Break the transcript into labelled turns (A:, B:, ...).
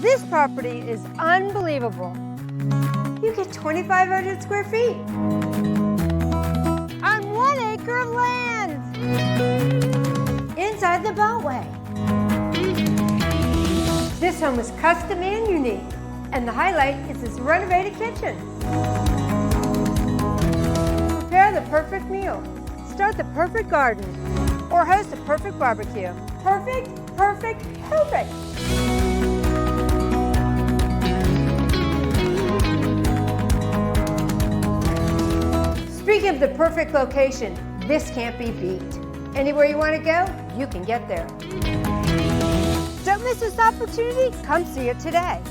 A: This property is unbelievable. You get 2,500 square feet on 1 acre of land inside the Beltway. This home is custom and unique, and the highlight is this renovated kitchen. Prepare the perfect meal, start the perfect garden, or host a perfect barbecue. Perfect, perfect, perfect. Speaking of the perfect location, this can't be beat. Anywhere you want to go, you can get there. Don't miss this opportunity. Come see it today.